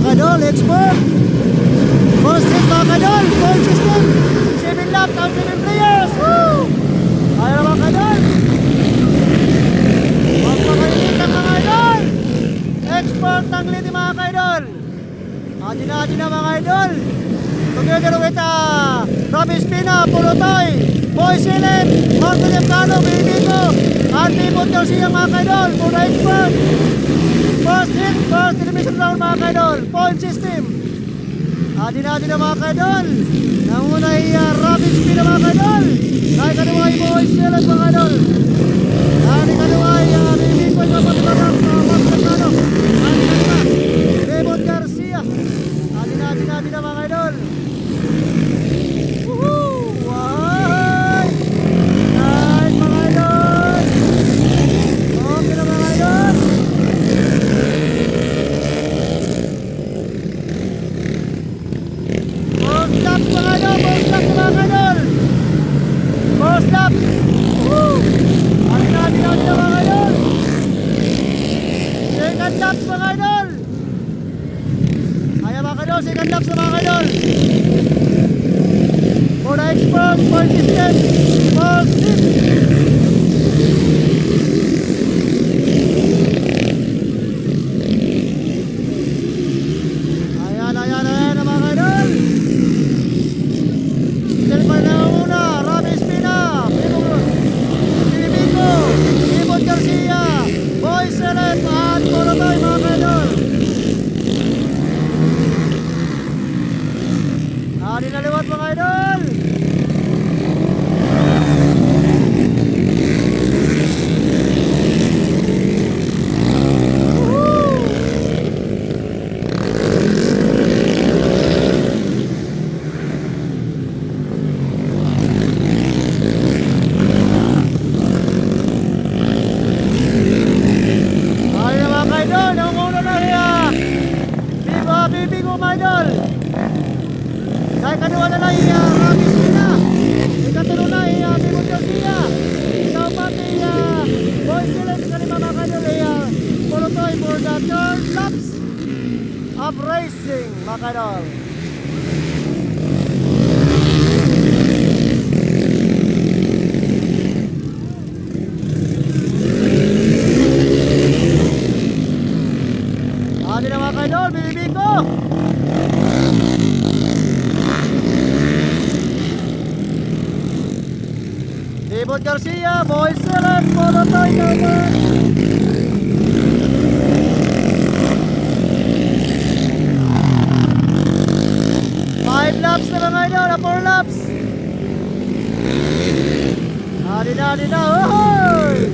kadol, expert. First hit mga kadol, full system. 7 laps, out 7 players. Woo! Ayaw na mga kadol. Magpakainit ang mga idol. Expert ng lead mga kadol. Adi na mga idol. Together with Robby Espina, Pulutoy, Boy Silent, Marco Lepcano, Benito, Andy Montelsia mga kadol. Puro expert. First hit, first elimination round mga kadol. Point system. Adi na mga kadol. Nanguna ay Robby Espina mga kadol. Dahil kadua ay Boy Silent mga kadol. Dahil kadua ay Benito ay mapaglagang Marco Lepcano. Adi kadua Raymond Garcia. Adi na mga kadol. Woohoo! Wow! Nice mga idol! Okay na mga idol! First lap mga idol! First lap mga idol! First lap! Woo! Adi na mga idol! Second lap mga idol! Ayan mga idol! Second lap sa mga idol! For the expert, for system, for sit. Ayan na mga idol. Silver na muna, Robby Espina, Benito, Raymond Garcia, Boy Silent, at Pulutoy mga idol. Adi na liwat mga idol. Dahil kadua na lang Robby Espina. Ikatulong na Raymond Garcia. Ikaw pati Boy Silent. Ikalima mga kadol Pulutoy for the third laps of racing mga kadol. Adi na mga kadol, bibibiko. Raymond Garcia, Boy Silent, Pulutoy naman. Five laps na mga idol, 4 laps. Adi na, ohoy!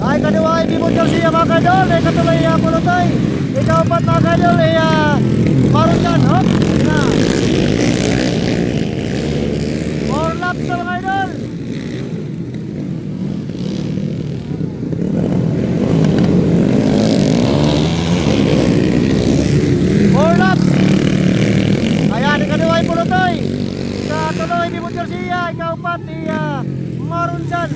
Ay kadua ay Raymond Garcia mga kadol. Ay katuloy Pulutoy. Ikaw pat mga kadol ay Marujan. Hop! Na. 4 laps na mga idol. Ayan, kadua ay Pulutoy. Katuloy Raymond Garcia. Ikaw pat Marujan.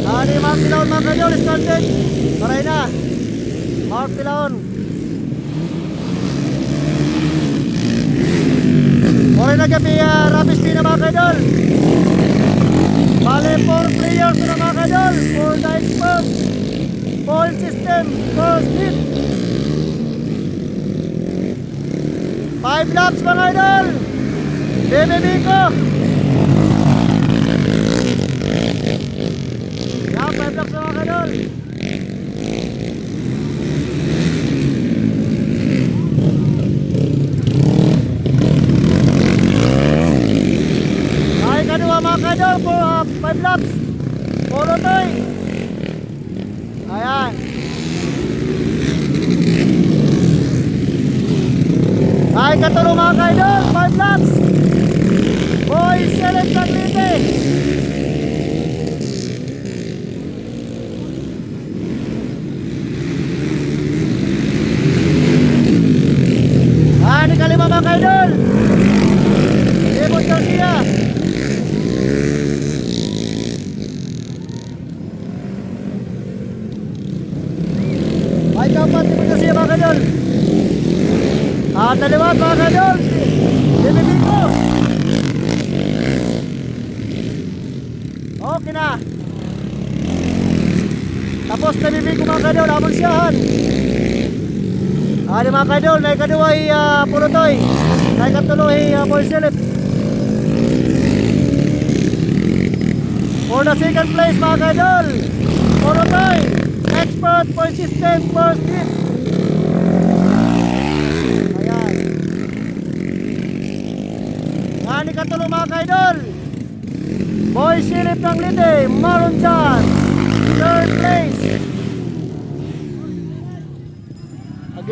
Ani Mark Tilaon mga kadol, started. Paray na. Mark Tilaon. Paray na gabi Robby Espina mga kadol. Bale 4 players na mga kadol. 4 dice pump. Full system. First hit. 5 laps mga idol. Bebebiko. Yan, 5 laps mga kadol. laps. Polo Toy. Ayan. Ay, katulong mga kaidol, 5 laps. Boy Select Taglite. Ni kalima mga kaidol. Demo Garcia. Ay, kapat Demo Garcia mga kaidol. Taliwat mga kaidol. Demo. Okay na. Tapos nabibig ko mga kaidol, habang siyahan. Di mga kaidol, na ikaduwa ay Polo Toy. Na ikatulo ay Boy Silip. For the second place mga kaidol, Polo Toy, Expert Point System first hit. Ayan. Ni katulo mga kaidol, Boy Silip ng Lide, Maron John, third place.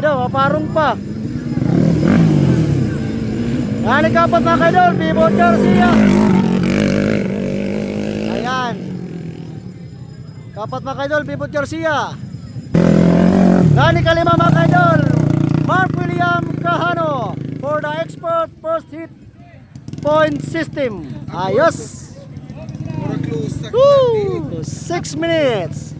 Daw, parong pa. Yan, ikapat mga kaidol, Vivo Garcia. Ayan. Kapat mga kaidol, Vivo Garcia. Yan, ikalima mga kaidol, Mark William Cajano for the Expert First Hit Point System. Ayos. 6 minutes.